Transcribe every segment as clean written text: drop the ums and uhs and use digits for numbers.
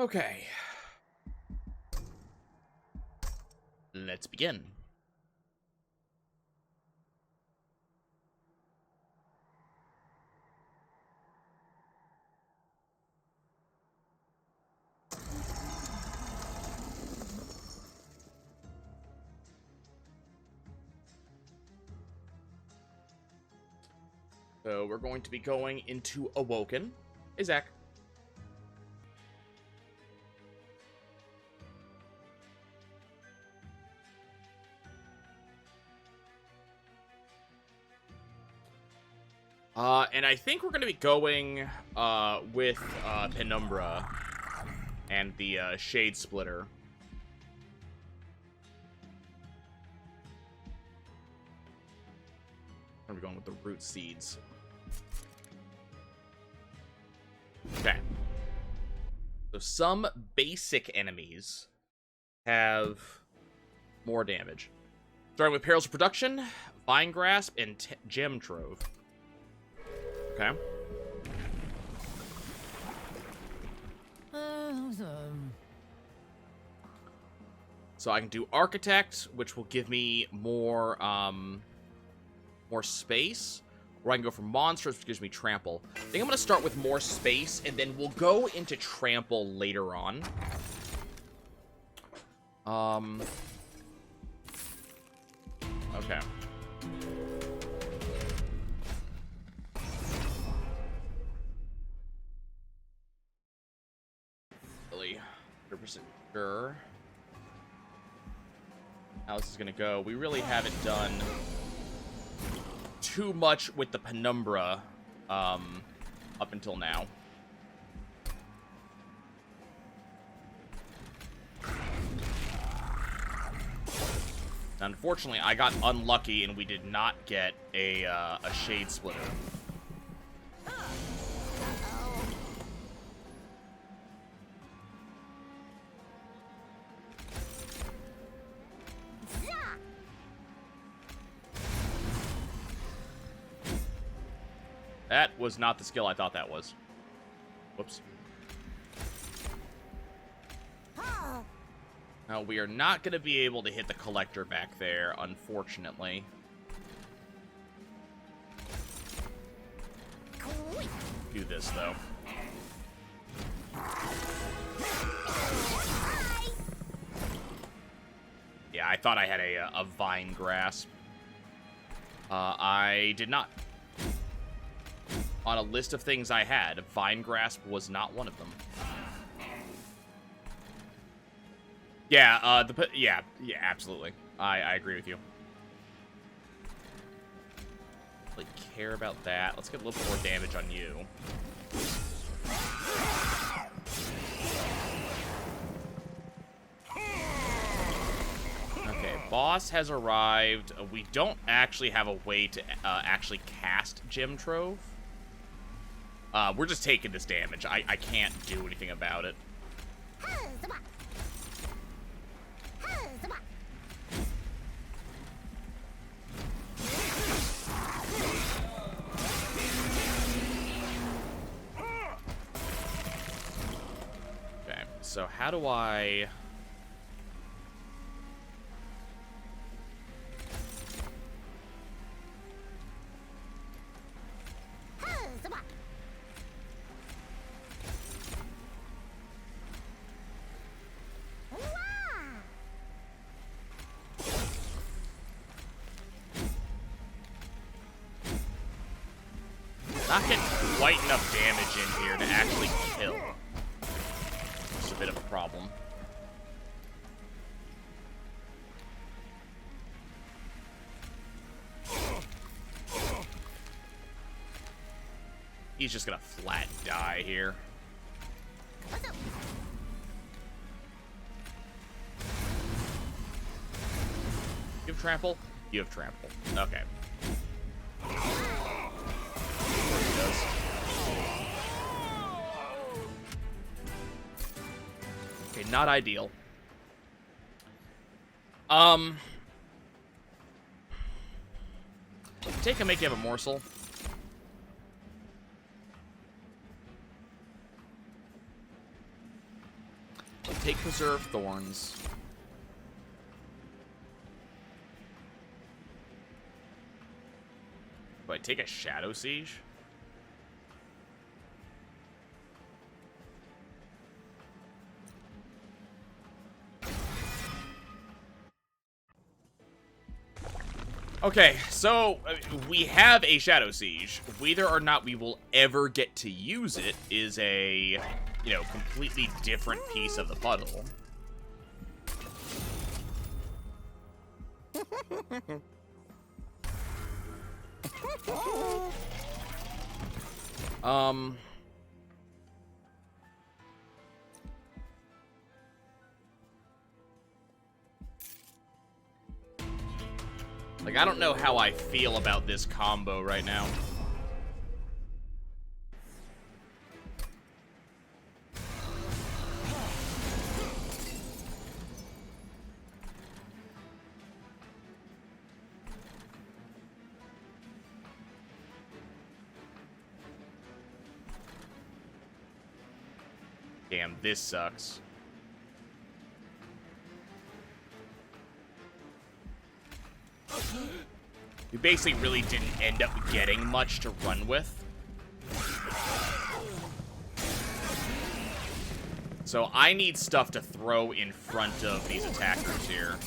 Okay. Let's begin. So we're going to be going into Awoken. Hey, Zach. And I think we're going to be going with Penumbra and the Shade Splitter. We're going with the Root Seeds. Okay. So some basic enemies have more damage. Starting with Perils of Production, Vine Grasp, and Gem Trove. Okay. So I can do Architect, which will give me more space. Or I can go for Monsters, which gives me Trample. I think I'm going to start with more space, and then we'll go into Trample later on. Okay. Really, 100% sure how this is going to go. We really haven't done too much with the Penumbra up until now. Unfortunately, I got unlucky and we did not get a Shade Splitter. That was not the skill I thought that was. Whoops. Now, we are not going to be able to hit the Collector back there, unfortunately. Do this, though. Yeah, I thought I had a Vine Grasp. I did not. On a list of things I had, Vine Grasp was not one of them. Yeah, yeah, absolutely. I agree with you. Really care about that. Let's get a little bit more damage on you. Okay, boss has arrived. We don't actually have a way to actually cast Gem Trove. We're just taking this damage. I can't do anything about it. Okay, so how do I... Not getting quite enough damage in here to actually kill. It's a bit of a problem. He's just gonna flat die here. You have trample? You have trample. Okay. Okay, not ideal. Take and make you have a morsel. Take Preserve Thorns. Do I take a Shadow Siege? Okay, so we have a Shadow Siege. Whether or not we will ever get to use it is a, you know, completely different piece of the puzzle. Like, I don't know how I feel about this combo right now. Damn, this sucks. We basically really didn't end up getting much to run with. So I need stuff to throw in front of these attackers here.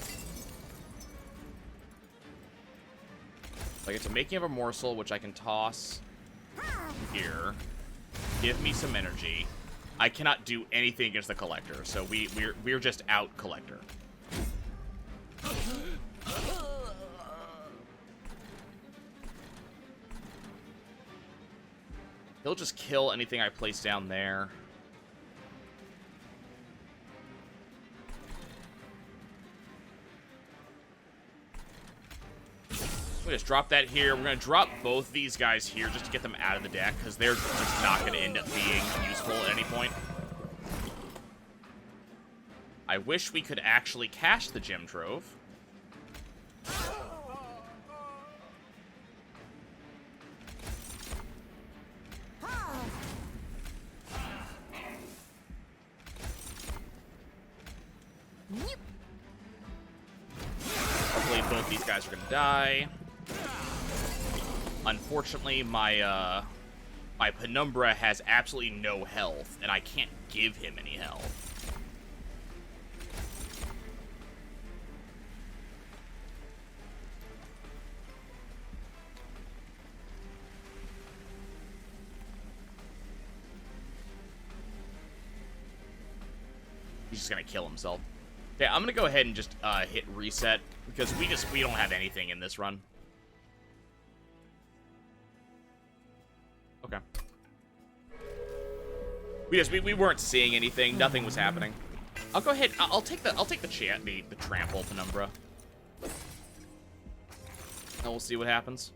I get to Making of a Morsel, which I can toss here. Give me some energy. I cannot do anything against the Collector, so we're just out Collector. He'll just kill anything I place down there. We just drop that here. We're going to drop both these guys here just to get them out of the deck, because they're just not going to end up being useful at any point. I wish we could actually cache the Gem Trove. Hopefully both these guys are going to die. Unfortunately, my Penumbra has absolutely no health, and I can't give him any health. He's just gonna kill himself. Yeah, I'm gonna go ahead and just hit reset, because we don't have anything in this run. Okay. We weren't seeing anything. Nothing was happening. I'll go ahead. I'll take the trample Penumbra. And we'll see what happens.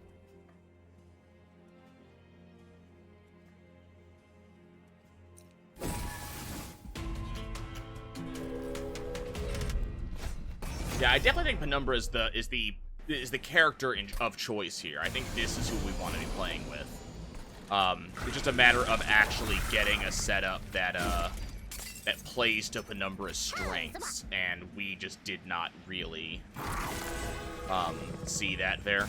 Yeah, I definitely think Penumbra is the character of choice here. I think this is who we want to be playing with. It's just a matter of actually getting a setup that that plays to Penumbra's strengths, and we just did not really see that there.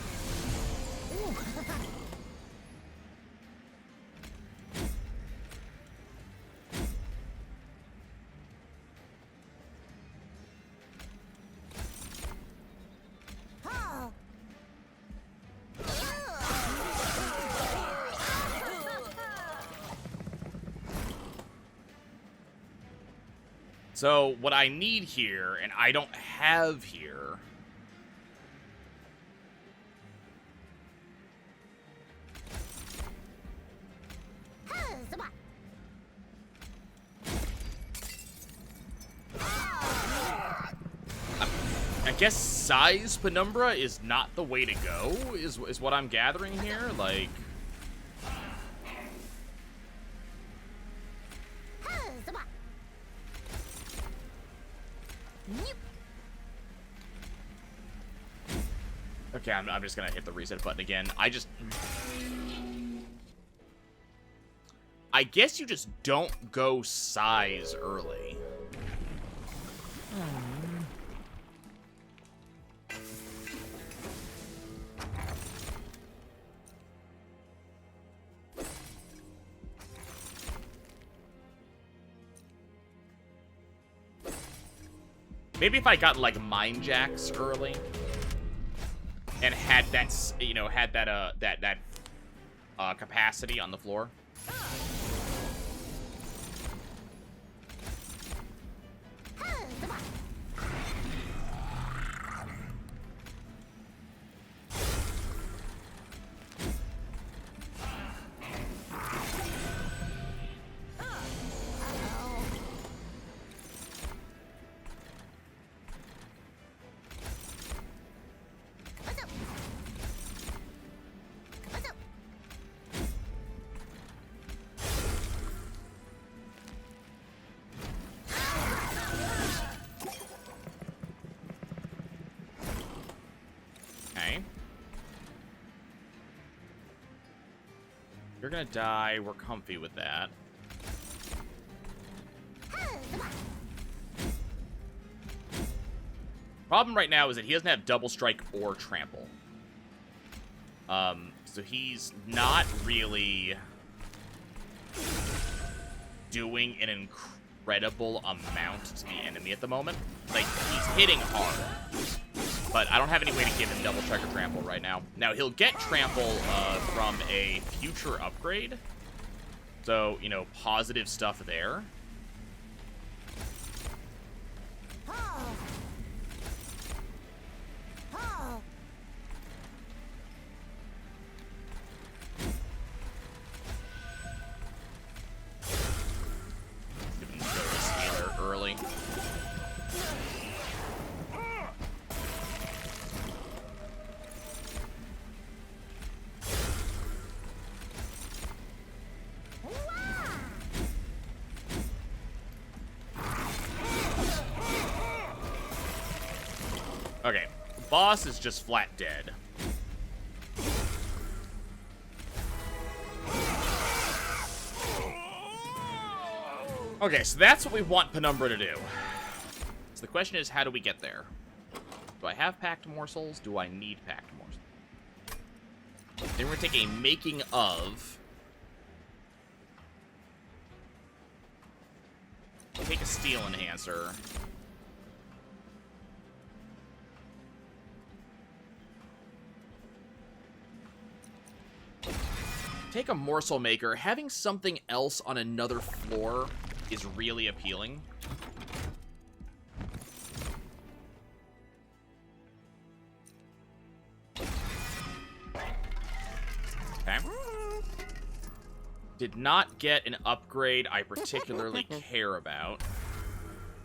So, what I need here, and I don't have here... I guess size Penumbra is not the way to go, is what I'm gathering here. Like... Okay, I'm just gonna hit the reset button again. I guess you just don't go size early. Maybe if I got, like, Mind Jacks early and had that, you know, had that, capacity on the floor. You're gonna die. We're comfy with that. Problem right now is that he doesn't have double strike or trample. So he's not really doing an incredible amount to the enemy at the moment. Like, he's hitting hard, but I don't have any way to give him double strike or trample right now. Now, he'll get trample from a future upgrade. So, you know, positive stuff there. Give him the scaler early. Okay, boss is just flat dead. Okay, so that's what we want Penumbra to do. So the question is, how do we get there? Do I have packed morsels? Do I need packed morsels? Then we're going to take a making of. Take a steel enhancer. Take a morsel maker. Having something else on another floor is really appealing. Okay. Did not get an upgrade I particularly care about,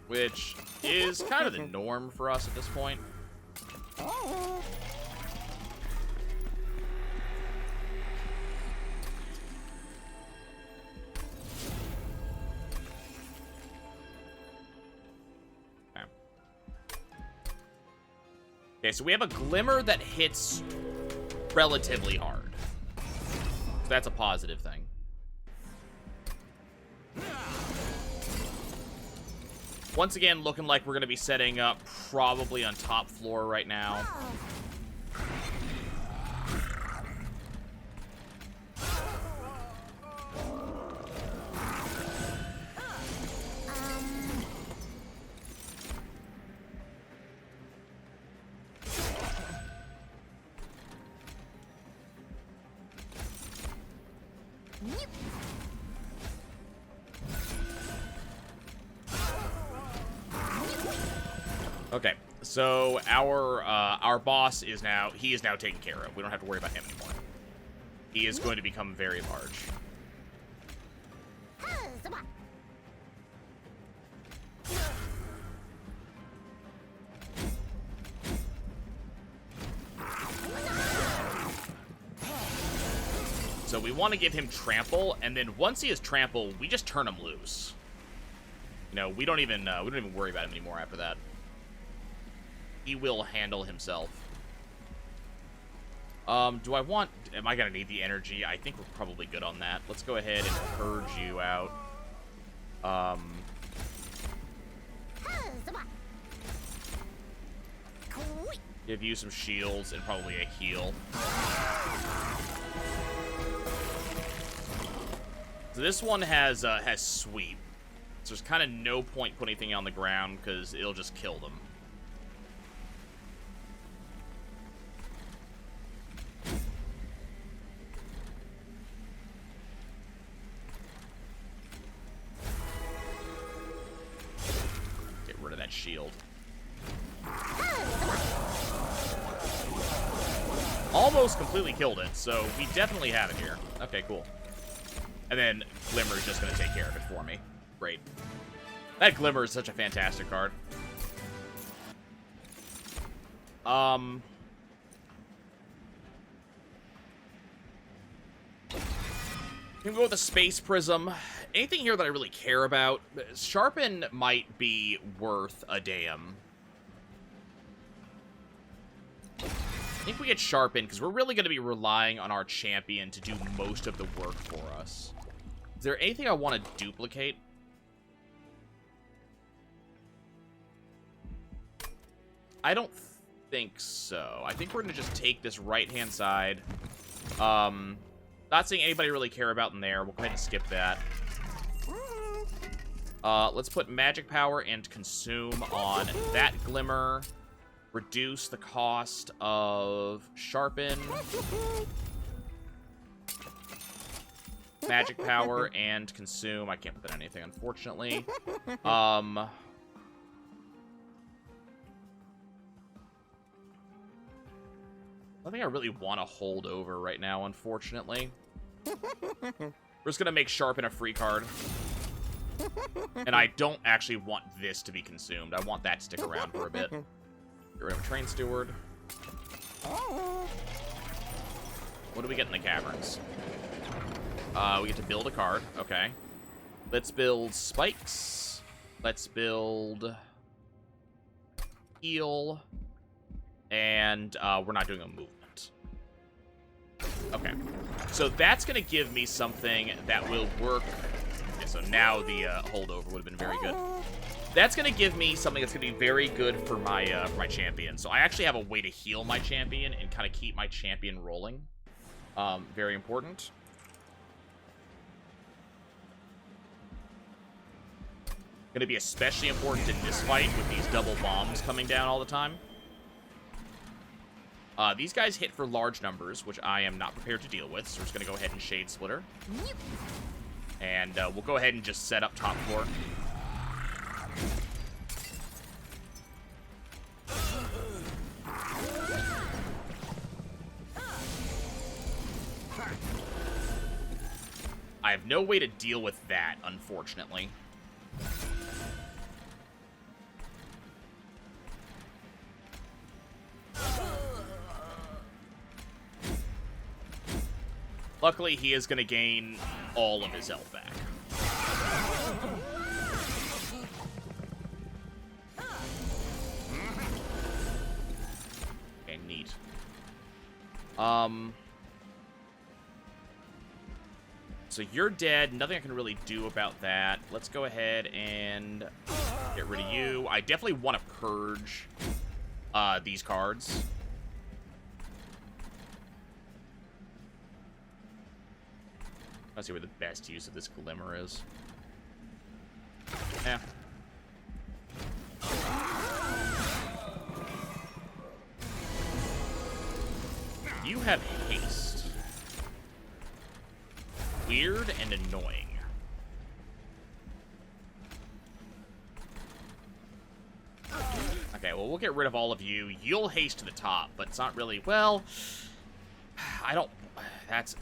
which is kind of the norm for us at this point. Okay, so we have a glimmer that hits relatively hard. So that's a positive thing. Once again, looking like we're going to be setting up probably on top floor right now. Okay, so our boss is now taken care of. We don't have to worry about him anymore. He is going to become very large. So we want to give him trample, and then once he has trample, we just turn him loose. You know, we don't even worry about him anymore after that. He will handle himself. Am I gonna need the energy? I think we're probably good on that. Let's go ahead and purge you out. Give you some shields and probably a heal. So this one has sweep. So there's kind of no point putting anything on the ground because it'll just kill them. that shield. Almost completely killed it, so we definitely have it here. Okay, cool. And then Glimmer's just going to take care of it for me. Great. That Glimmer is such a fantastic card. Can we go with a Space Prism? Anything here that I really care about? Sharpen might be worth a damn. I think we get Sharpen, because we're really going to be relying on our champion to do most of the work for us. Is there anything I want to duplicate? I don't think so. I think we're going to just take this right-hand side. Not seeing anybody really care about in there. We'll go ahead and skip that. Let's put Magic Power and Consume on that Glimmer. Reduce the cost of Sharpen. Magic Power and Consume. I can't put anything, unfortunately. Nothing I really want to hold over right now, unfortunately. We're just going to make Sharpen a free card. And I don't actually want this to be consumed. I want that to stick around for a bit. Get rid of a Train Steward. What do we get in the caverns? We get to build a card. Okay. Let's build Spikes. Let's build Heal. And we're not doing a movement. Okay. So that's going to give me something that will work. Okay, so now the holdover would have been very good. That's going to give me something that's going to be very good for my champion. So I actually have a way to heal my champion and kind of keep my champion rolling. Very important. Going to be especially important in this fight with these double bombs coming down all the time. These guys hit for large numbers, which I am not prepared to deal with, so we're just going to go ahead and Shade Splitter. And we'll go ahead and just set up top floor. I have no way to deal with that, unfortunately. Luckily, he is going to gain all of his health back. Okay, neat. So you're dead. Nothing I can really do about that. Let's go ahead and get rid of you. I definitely want to purge these cards. Let's see where the best use of this Glimmer is. Yeah. You have haste. Weird and annoying. Okay, well, we'll get rid of all of you. You'll haste to the top, but it's not really... Well, I don't... That's...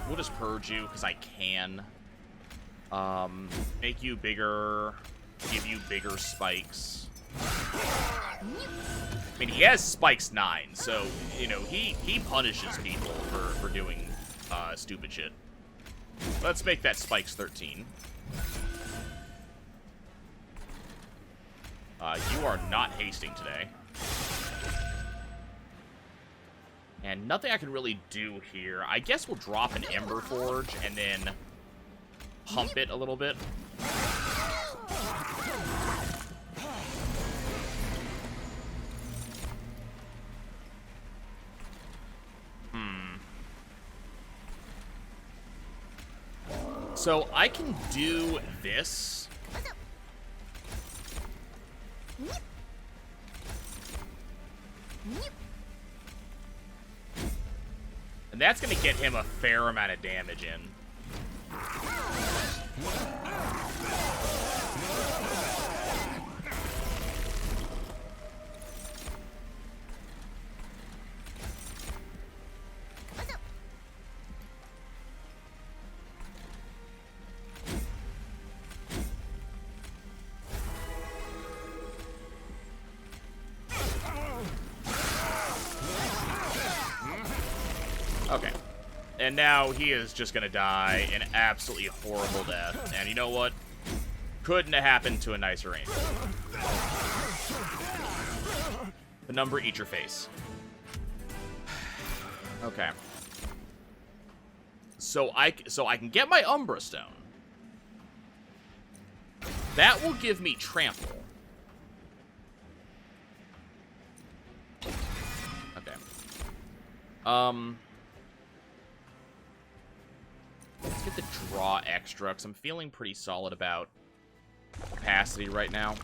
We'll just purge you, because I can. Make you bigger. Give you bigger spikes. I mean, he has spikes 9, so, you know, he punishes people for doing stupid shit. Let's make that spikes 13. You are not hasting today. And nothing I can really do here. I guess we'll drop an Ember Forge and then pump it a little bit. So I can do this. And that's going to get him a fair amount of damage in. Okay. And now he is just gonna die an absolutely horrible death. And you know what? Couldn't have happened to a nicer angel. The number, eat your face. Okay. So I can get my Umbra Stone. That will give me trample. Okay. Let's get the draw extra, because I'm feeling pretty solid about capacity right now.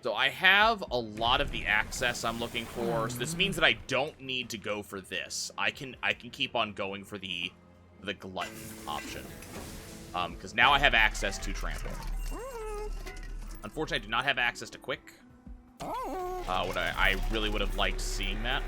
So I have a lot of the access I'm looking for, so this means that I don't need to go for this. I can keep on going for the glutton option. Because now I have access to trample. Unfortunately, I do not have access to quick. I really would have liked seeing that.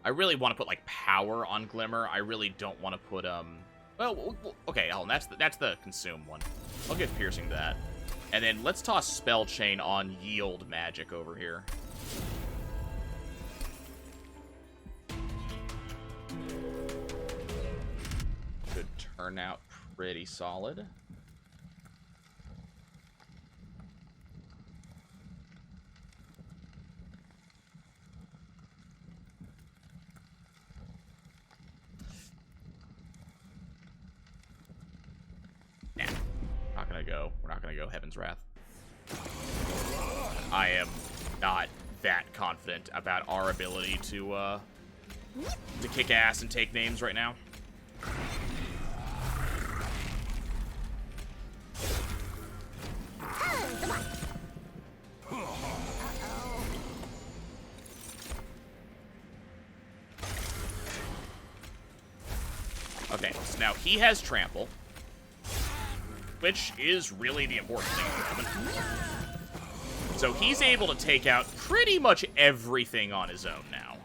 I really want to put, like, power on Glimmer. I really don't want to put, well, okay, hold on, that's the consume one. I'll give piercing to that. And then let's toss Spell Chain on Yield Magic over here. Should turn out pretty solid. We're not gonna go Heaven's Wrath. I am not that confident about our ability to kick ass and take names right now. Okay, so now he has trample, which is really the important thing at the moment. So he's able to take out pretty much everything on his own now.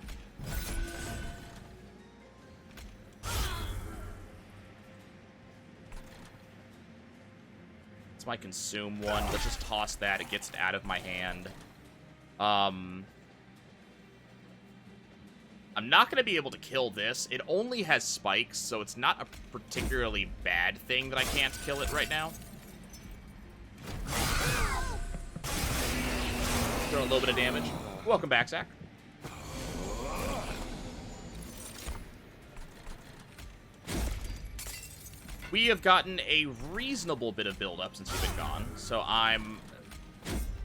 It's my consume one. Let's just toss that. It gets it out of my hand. I'm not going to be able to kill this. It only has spikes, so it's not a particularly bad thing that I can't kill it right now. Doing a little bit of damage. Welcome back, Zach. We have gotten a reasonable bit of build-up since you've been gone, so I'm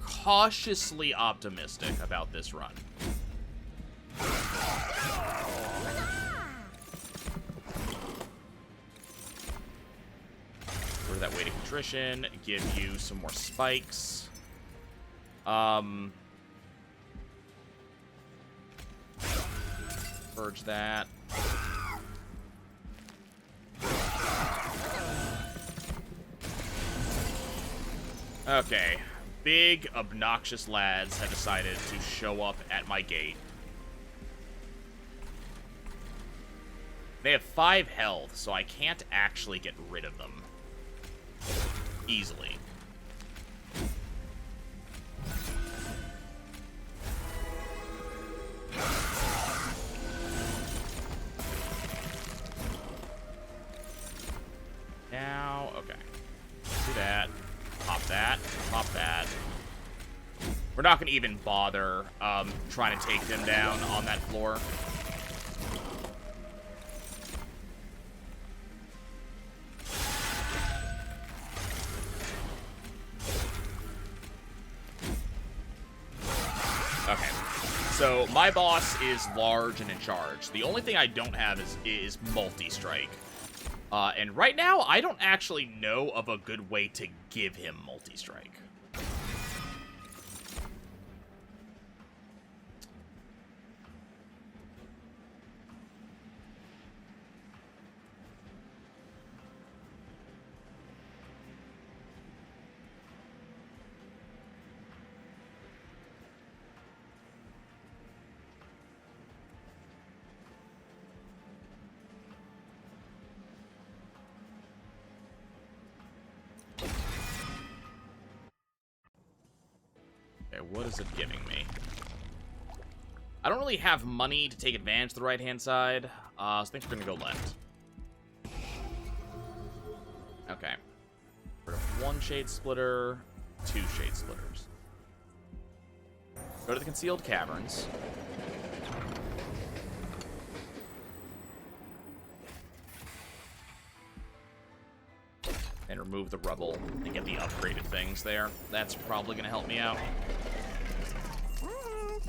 cautiously optimistic about this run. For that weight of contrition, give you some more spikes. Purge that. Okay. Big, obnoxious lads have decided to show up at my gate. They have 5 health, so I can't actually get rid of them easily. Now, okay. Do that. Pop that. Pop that. We're not going to even bother trying to take them down on that floor. Okay. So, my boss is large and in charge. The only thing I don't have is multi-strike. And right now, I don't actually know of a good way to give him multi-strike. Okay, what is it giving me? I don't really have money to take advantage of the right-hand side, so I think we're going to go left. Okay. We're going to 1 shade splitter, 2 shade splitters. Go to the concealed caverns. And remove the rubble and get the upgraded things there. That's probably going to help me out.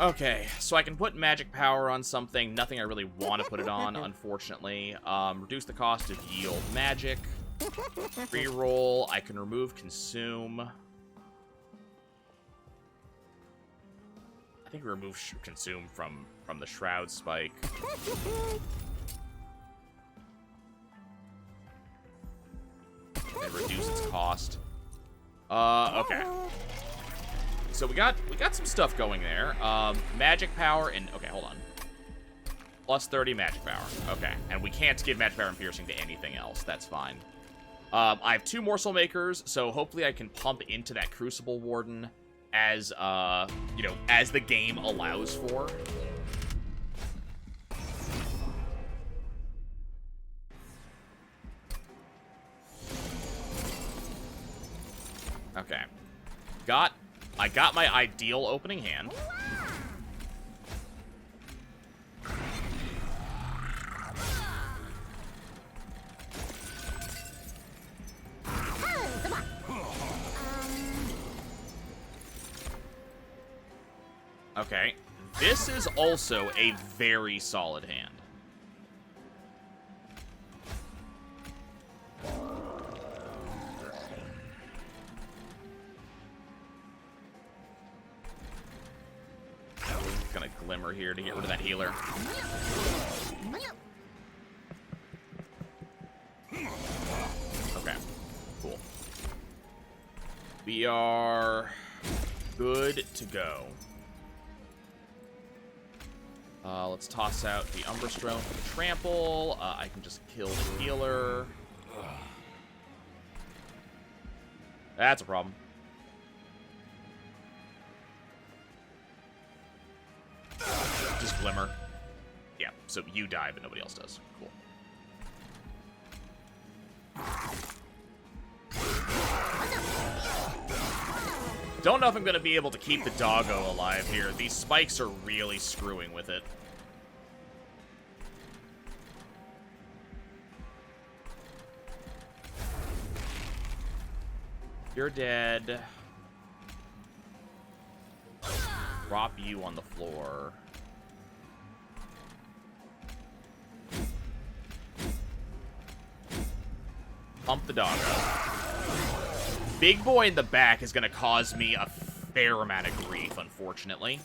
Okay, so I can put magic power on something. Nothing I really want to put it on, unfortunately. Reduce the cost of yield magic. Reroll. I can remove consume. I think we remove consume from the shroud spike. And reduce its cost. Okay. So we got some stuff going there. Magic power and okay, hold on. Plus 30 magic power. Okay, and we can't give magic power and piercing to anything else. That's fine. I have 2 morsel makers, so hopefully I can pump into that Crucible Warden as you know, as the game allows for. Okay. I got my ideal opening hand. Okay. This is also a very solid hand. Gonna glimmer here to get rid of that healer. Okay, cool. We are good to go. Let's toss out the Umbrastone for the trample. I can just kill the healer. That's a problem. Just glimmer. Yeah, so you die, but nobody else does. Cool. Don't know if I'm going to be able to keep the doggo alive here. These spikes are really screwing with it. You're dead. Drop you on the floor. Pump the doggo. Big boy in the back is going to cause me a fair amount of grief, unfortunately.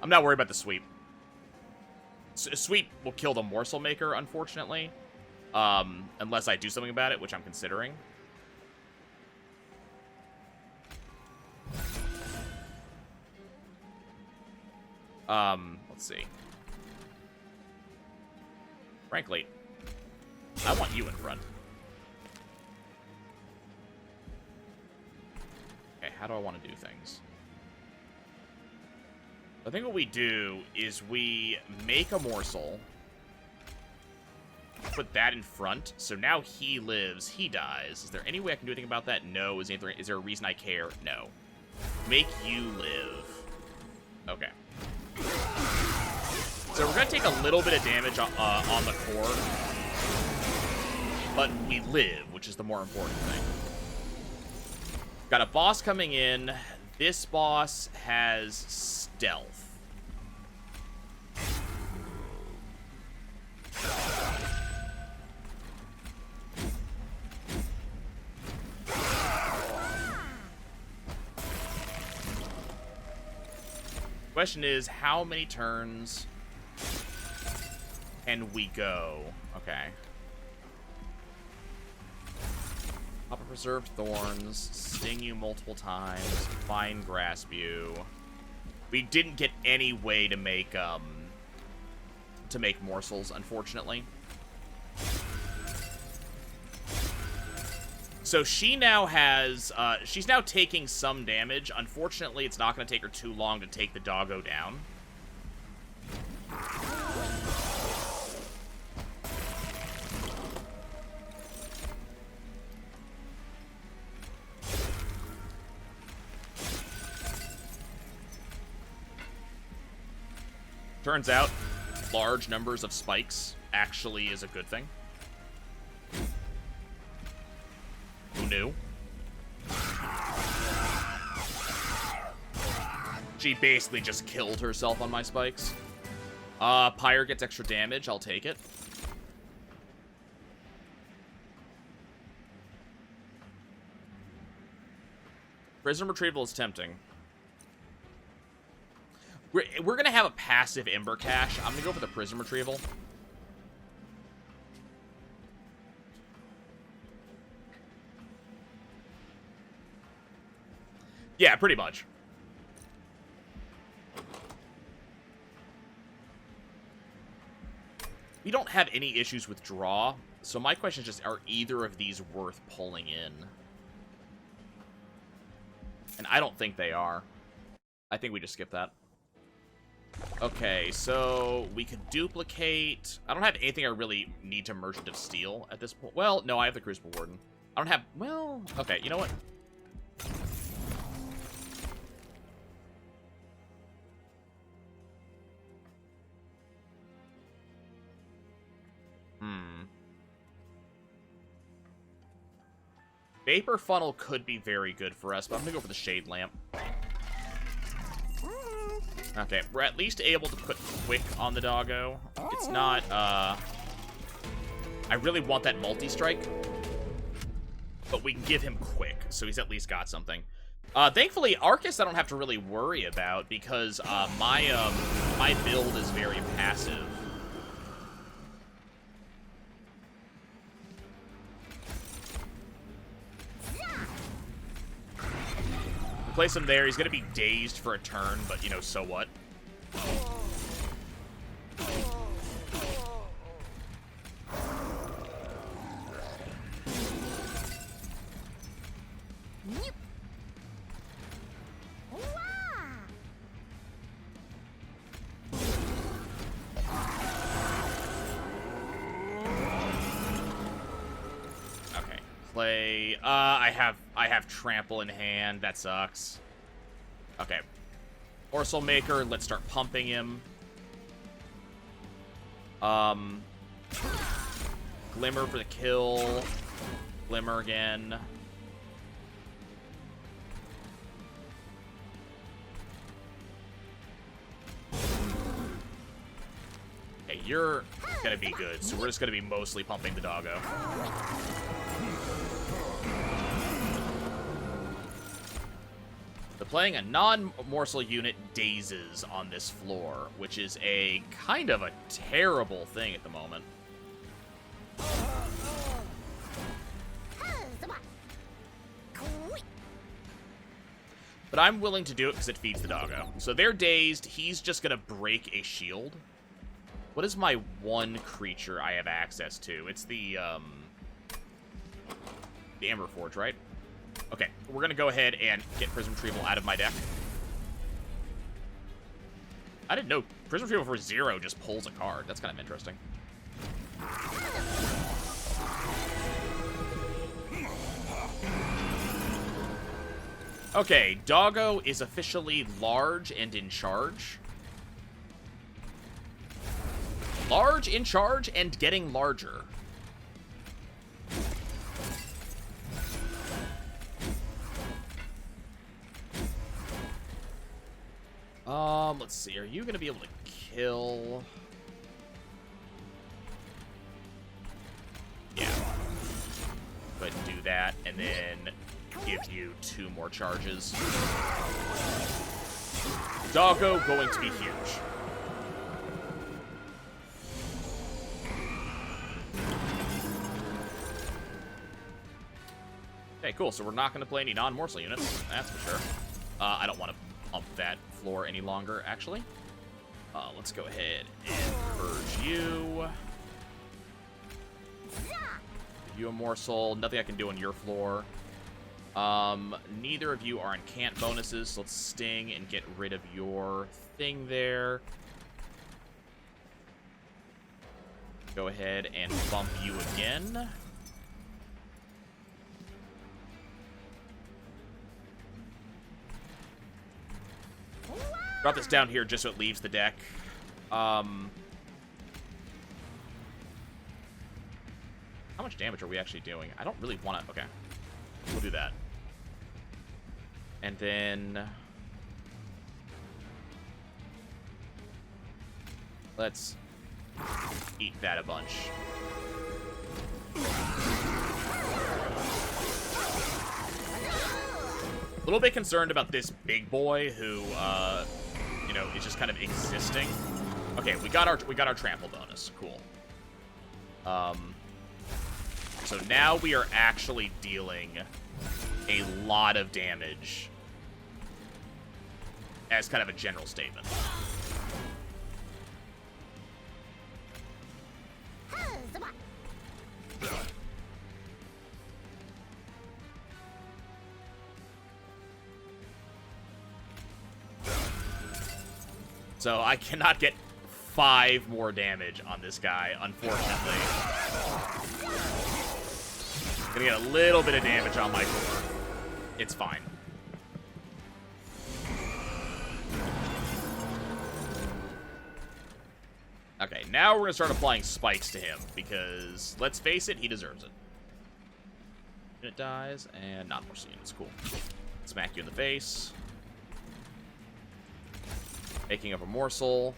I'm not worried about the sweep. Sweep will kill the morsel maker, unfortunately. Unless I do something about it, which I'm considering. Let's see. Frankly, I want you in front. Okay, how do I want to do things? I think what we do is we make a morsel, put that in front, so now he lives, he dies. Is there any way I can do anything about that? No. Is there a reason I care? No. Make you live. Okay. So we're going to take a little bit of damage on the core, but we live, which is the more important thing. Got a boss coming in. This boss has stealth. Question is, how many turns can we go? Okay. Pop a Preserved Thorns, sting you multiple times, fine grasp you. We didn't get any way to make morsels, unfortunately. So she now has, she's now taking some damage. Unfortunately, it's not going to take her too long to take the doggo down. Turns out, large numbers of spikes actually is a good thing. Who knew? She basically just killed herself on my spikes. Pyre gets extra damage. I'll take it. Prism retrieval is tempting. We're going to have a passive Ember Cache. I'm going to go for the Prism Retrieval. Yeah, pretty much. We don't have any issues with draw, so my question is just, are either of these worth pulling in? And I don't think they are. I think we just skip that. Okay, so we could duplicate. I don't have anything I really need to Merchant of Steel at this point. Well, no, I have the Crucible Warden. I don't have... Well, okay, you know what? Vapor Funnel could be very good for us, but I'm gonna go for the Shade Lamp. Okay, we're at least able to put Quick on the doggo. It's not, I really want that multi-strike, but we can give him Quick, so he's at least got something. Thankfully, Arcus I don't have to really worry about, because, my build is very passive. Place him there. He's going to be dazed for a turn, but, you know, so what? Okay. Play. I have Trample in hand. That sucks. Okay. Morsel Maker, let's start pumping him. Glimmer for the kill. Glimmer again. Okay, you're gonna be good, so we're just gonna be mostly pumping the doggo. Playing a non-morsel unit dazes on this floor, which is a kind of a terrible thing at the moment. But I'm willing to do it because it feeds the doggo. So they're dazed. He's just going to break a shield. What is my one creature I have access to? It's the Amber Forge, right? Okay, we're going to go ahead and get Prism Retrieval out of my deck. I didn't know Prism Retrieval for 0 just pulls a card. That's kind of interesting. Okay, Doggo is officially large and in charge. Large, in charge, and getting larger. Let's see. Are you going to be able to kill? Yeah. Go ahead and do that, and then give you 2 more charges. Doggo going to be huge. Okay, cool. So we're not going to play any non-morsel units. That's for sure. I don't want to pump that floor any longer, actually. Let's go ahead and purge you. Give you a morsel. Nothing I can do on your floor. Neither of you are on can't bonuses, so let's sting and get rid of your thing there. Go ahead and bump you again. Drop this down here just so it leaves the deck. How much damage are we actually doing? I don't really want to... Okay. We'll do that. And then... let's eat that a bunch. A little bit concerned about this big boy who, you know, is just kind of existing. Okay, we got our trample bonus. Cool. So now we are actually dealing a lot of damage as kind of a general statement. So I cannot get 5 more damage on this guy, unfortunately. Gonna get a little bit of damage on my door. It's fine. Okay, now we're gonna start applying spikes to him, because, let's face it, he deserves it. Unit dies, and not more units. Cool. Smack you in the face. Making up a morsel.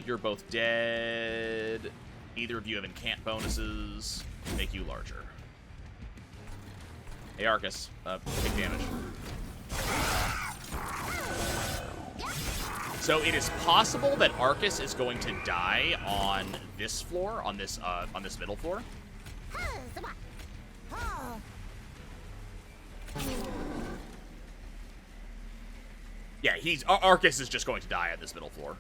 You're both dead. Neither of you have incant bonuses. Make you larger. Hey, Arcus. Take damage. So it is possible that Arcus is going to die on this floor, on this middle floor. Yeah, Arcus is just going to die on this middle floor.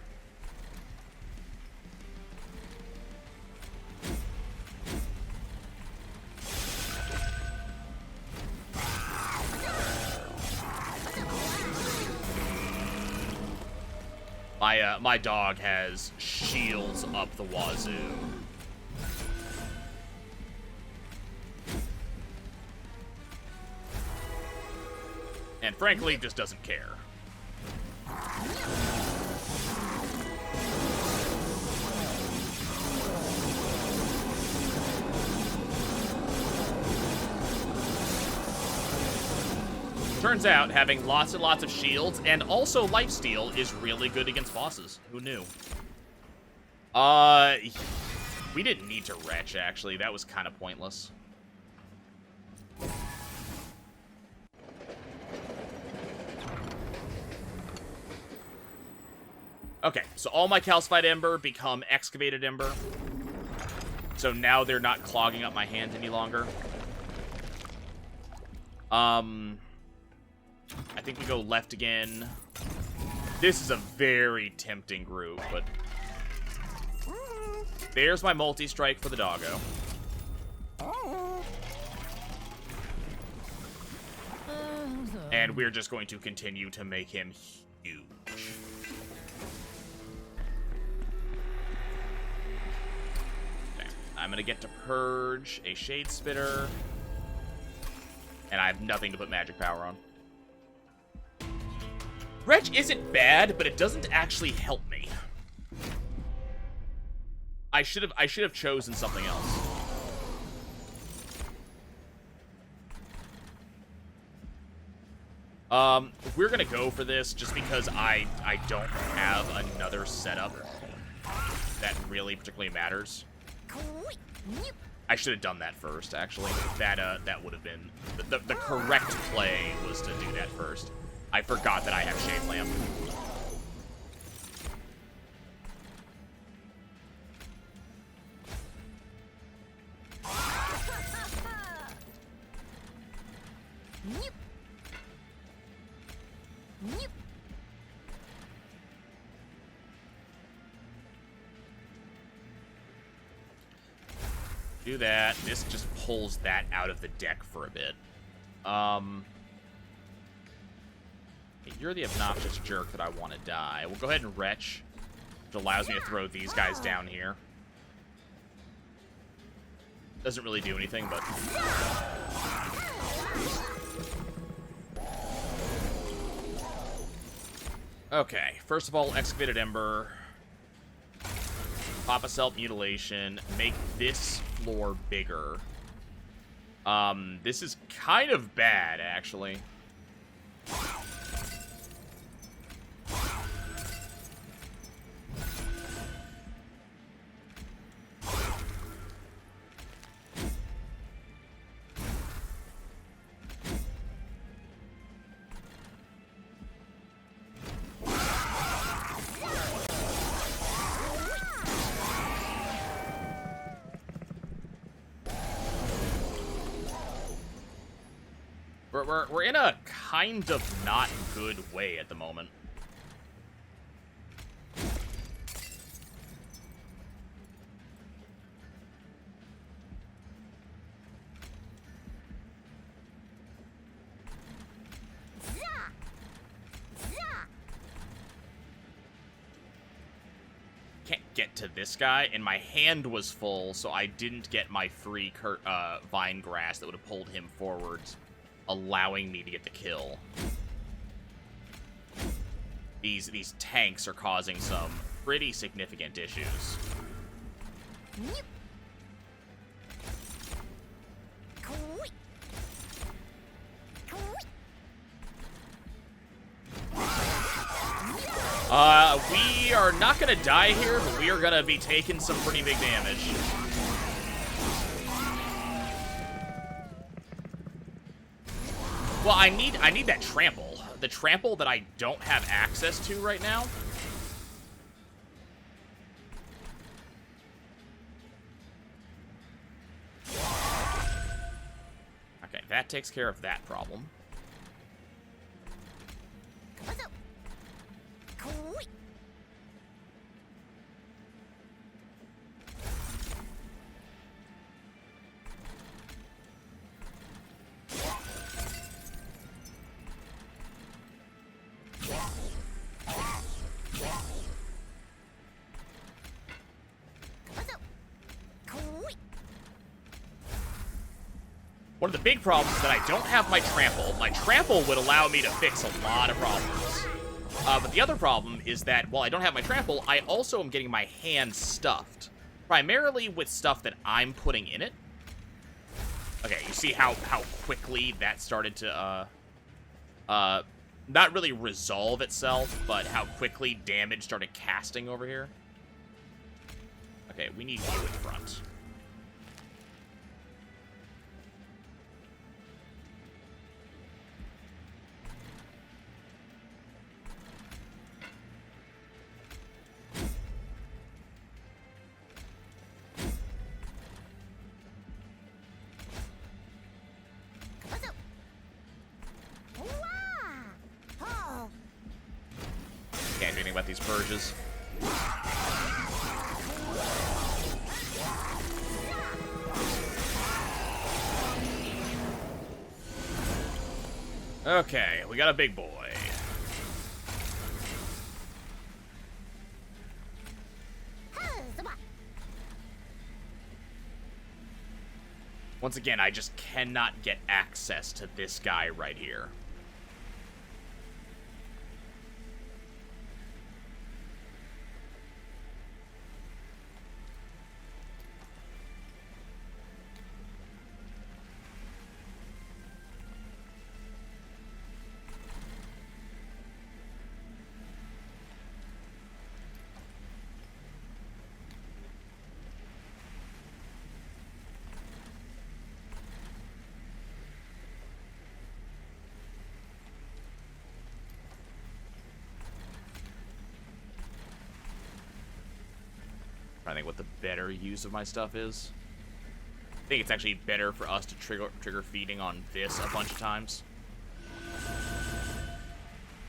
My dog has shields up the wazoo. And frankly, just doesn't care. Turns out, having lots and lots of shields and also lifesteal is really good against bosses. Who knew? We didn't need to retch, actually. That was kind of pointless. Okay, so all my calcified ember become excavated ember. So now they're not clogging up my hand any longer. I think we go left again. This is a very tempting group, but... there's my multi-strike for the doggo. And we're just going to continue to make him huge. Okay. I'm going to get to purge a Shade Spitter. And I have nothing to put magic power on. Retch isn't bad, but it doesn't actually help me. I should have chosen something else. We're gonna go for this just because I don't have another setup that really particularly matters. I should have done that first, actually. That would have been the correct play was to do that first. I forgot that I have Shade Lamp. Do that. This just pulls that out of the deck for a bit. You're the obnoxious jerk that I want to die. We'll go ahead and retch, which allows me to throw these guys down here. Doesn't really do anything, but... Okay, first of all, Excavated Ember. Pop a Self-Mutilation. Make this floor bigger. This is kind of bad, actually. We're in a kind of not good way at the moment. Can't get to this guy, and my hand was full, so I didn't get my free Vine Grass that would have pulled him forwards, allowing me to get the kill. These tanks are causing some pretty significant issues. We are not gonna die here, but we are gonna be taking some pretty big damage. Well, I need that trample. The trample that I don't have access to right now. Okay, that takes care of that problem. One of the big problems is that I don't have my trample. My trample would allow me to fix a lot of problems. But the other problem is that while I don't have my trample, I also am getting my hand stuffed. Primarily with stuff that I'm putting in it. Okay, you see how quickly that started to, not really resolve itself, but how quickly damage started casting over here. Okay, we need you in front. Can't do anything about these purges. Okay, we got a big boy. Once again, I just cannot get access to this guy right here. I think what the better use of my stuff is. I think it's actually better for us to trigger feeding on this a bunch of times.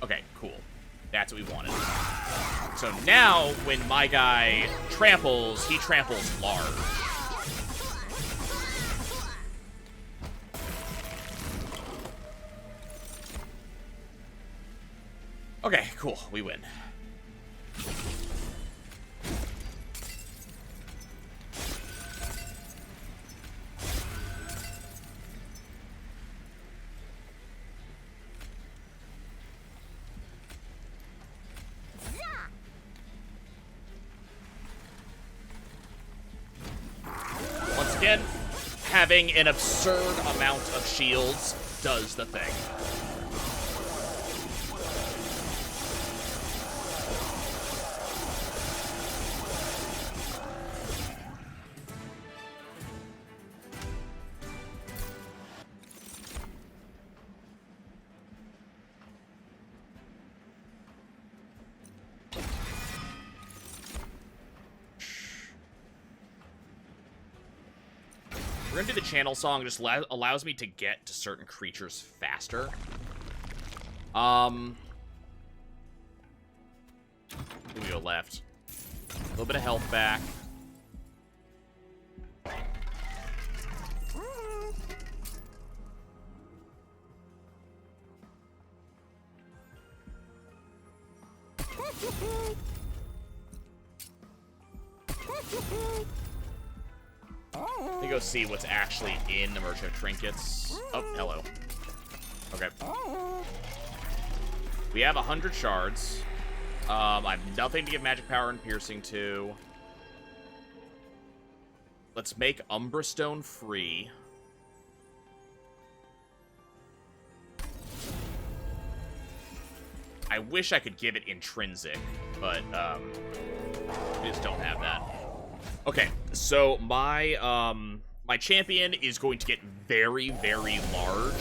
Okay, That's what we wanted. So now, when my guy tramples, he tramples large. Okay, cool. We win. Once again, having an absurd amount of shields does the thing. We're gonna do the channel song. Just allows me to get to certain creatures faster. We go left. A little bit of health back. Let me go see what's actually in the Merchant of Trinkets. Oh, hello. Okay. We have 100 shards. I have nothing to give magic power and piercing to. Let's make Umbra Stone free. I wish I could give it intrinsic, but we just don't have that. Okay, so my my champion is going to get very, very large,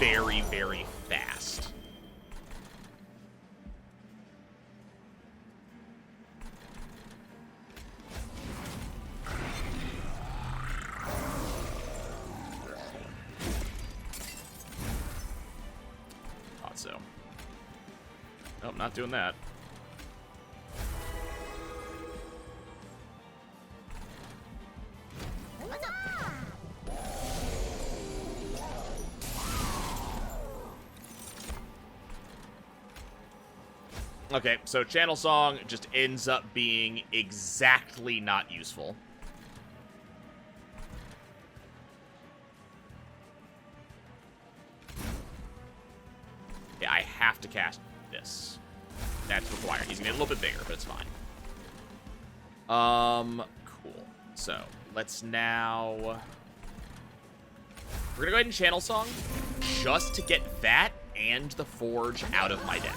very, very fast. Thought so. Nope, not doing that. Okay, so channel song just ends up being exactly not useful. Yeah, I have to cast this. That's required. He's gonna get a little bit bigger, but it's fine. Cool. So, let's now... We're gonna go ahead and channel song just to get that and the forge out of my deck.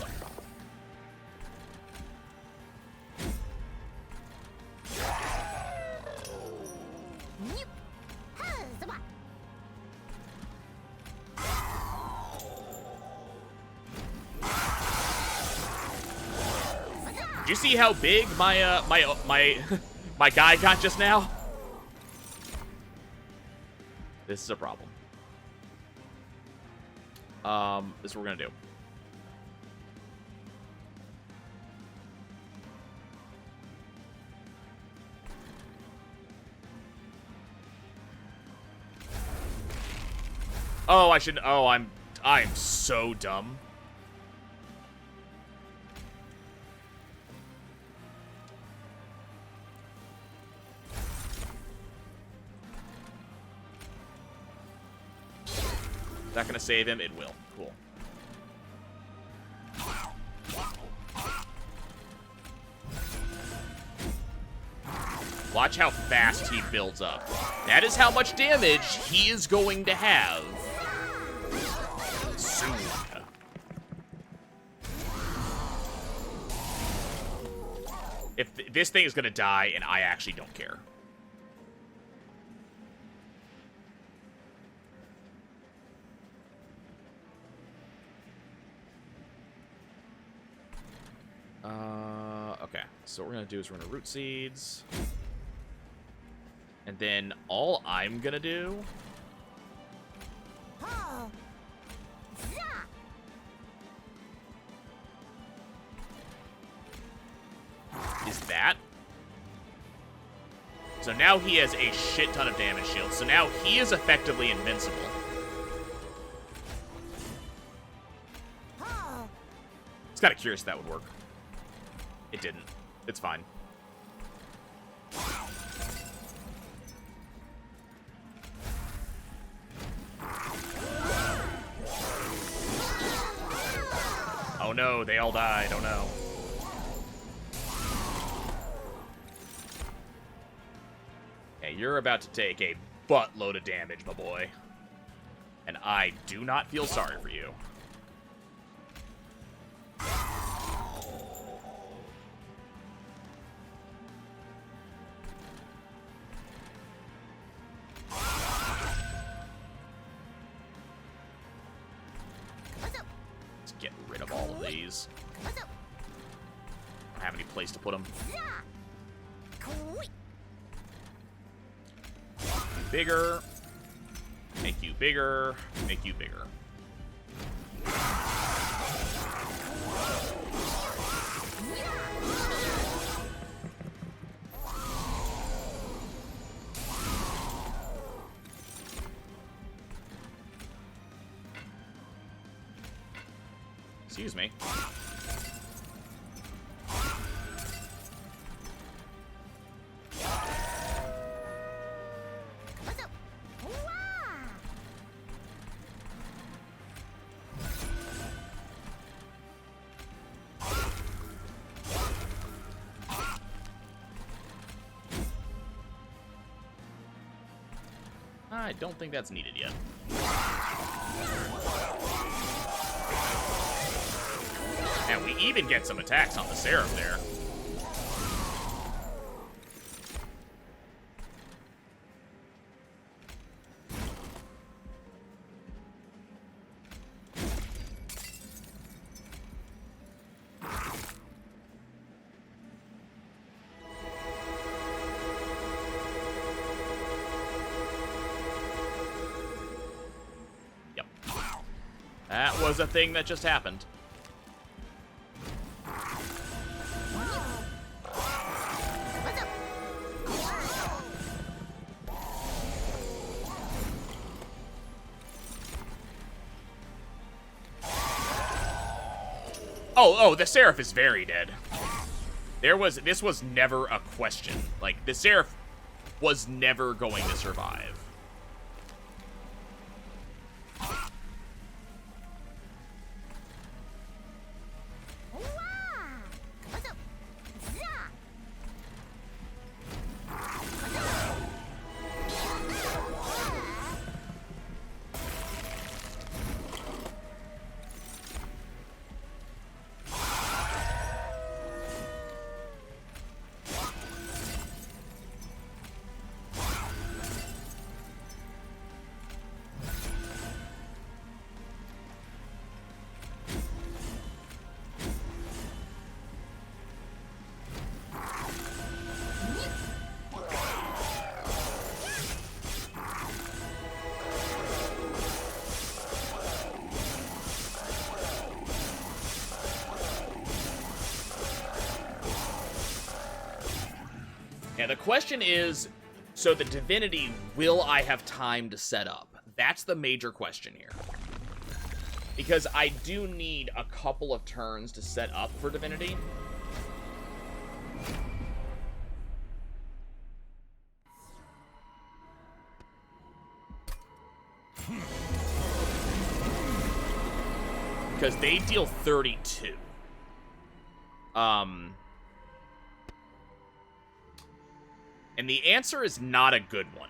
Did you see how big my my guy got just now? This is a problem. This is what we're gonna do. Oh, I should. Oh, I'm so dumb. Is that gonna save him? It will. Cool. Watch how fast he builds up. That is how much damage he is going to have soon. If this thing is gonna die, and I actually don't care. Okay, so what we're gonna do is we're gonna root seeds. And then all I'm gonna do that. So now he has a shit ton of damage shield. So now he is effectively invincible. It's kind of curious if that would work. It didn't. It's fine. Oh no, they all died. Oh no. Hey, you're about to take a buttload of damage, my boy. And I do not feel sorry for you. Let's get rid of all of these. I don't have any place to put them. Bigger. Make you bigger. Make you bigger. Excuse me. I don't think that's needed yet. And we even get some attacks on the Seraph there. Yep. That was a thing that just happened. Oh, the Seraph is very dead. This was never a question. Like, the Seraph was never going to survive. Yeah, the question is, so the Divinity, will I have time to set up? That's the major question here. Because I do need a couple of turns to set up for Divinity. Because they deal 32. And the answer is not a good one.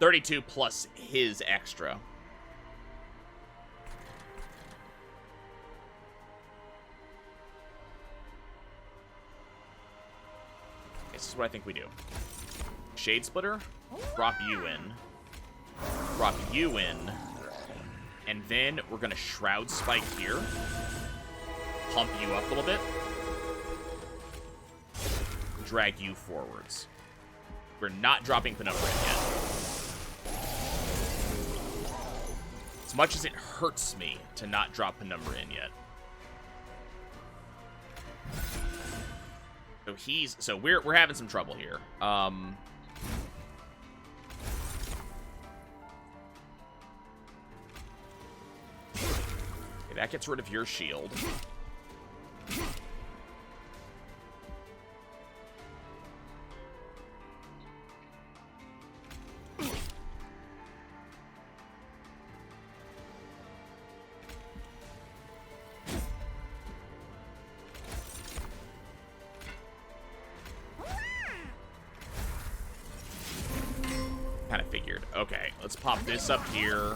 $32 plus his extra. This is what I think we do. Shade Splitter, drop you in. Drop you in. And then we're going to Shroud Spike here. Pump you up a little bit. Drag you forwards. We're not dropping Penumbra yet. It's much as it hurts me to not drop Penumbra in yet. So we're having some trouble here. Okay, that gets rid of your shield. Kind of figured. Okay, let's pop this up here.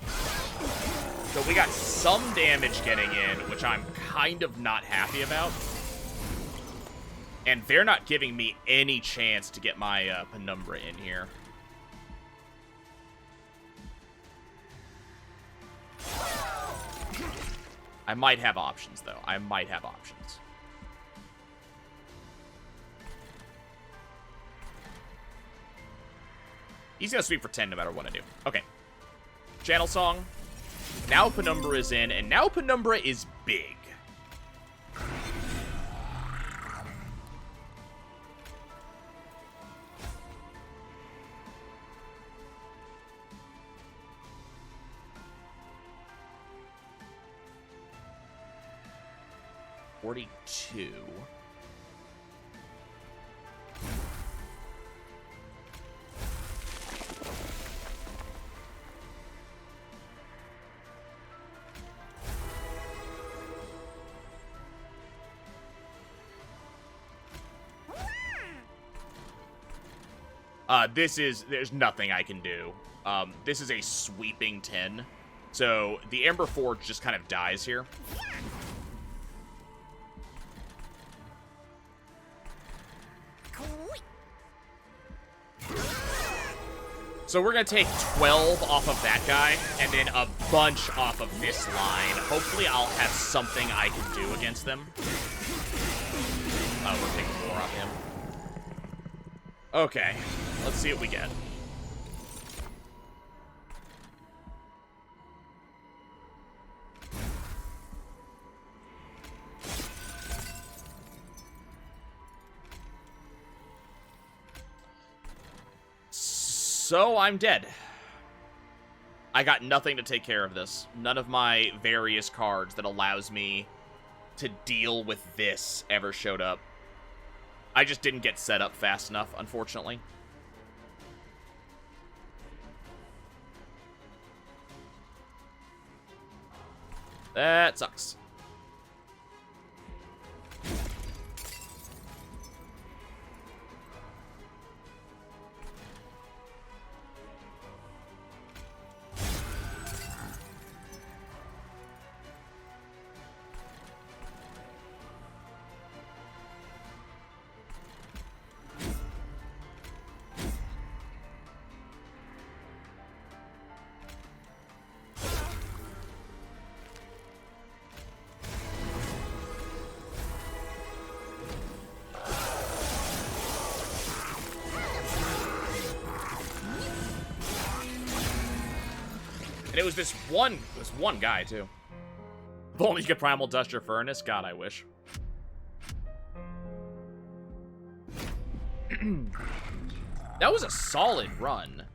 So we got some damage getting in, which I'm kind of not happy about. And they're not giving me any chance to get my Penumbra in here. I might have options, though. I might have options. He's gonna sweep for 10 no matter what I do. Okay. Channel Song. Now Penumbra is in, and now Penumbra is big. $42. There's nothing I can do. This is a sweeping 10. So the Ember Forge just kind of dies here. So we're going to take 12 off of that guy, and then a bunch off of this line. Hopefully I'll have something I can do against them. Oh, we're taking 4 off him. Okay, let's see what we get. So I'm dead. I got nothing to take care of this. None of my various cards that allows me to deal with this ever showed up. I just didn't get set up fast enough, unfortunately. That sucks. And it was this one guy, too. If only you could Primal Dust your Furnace. God, I wish. That was a solid run.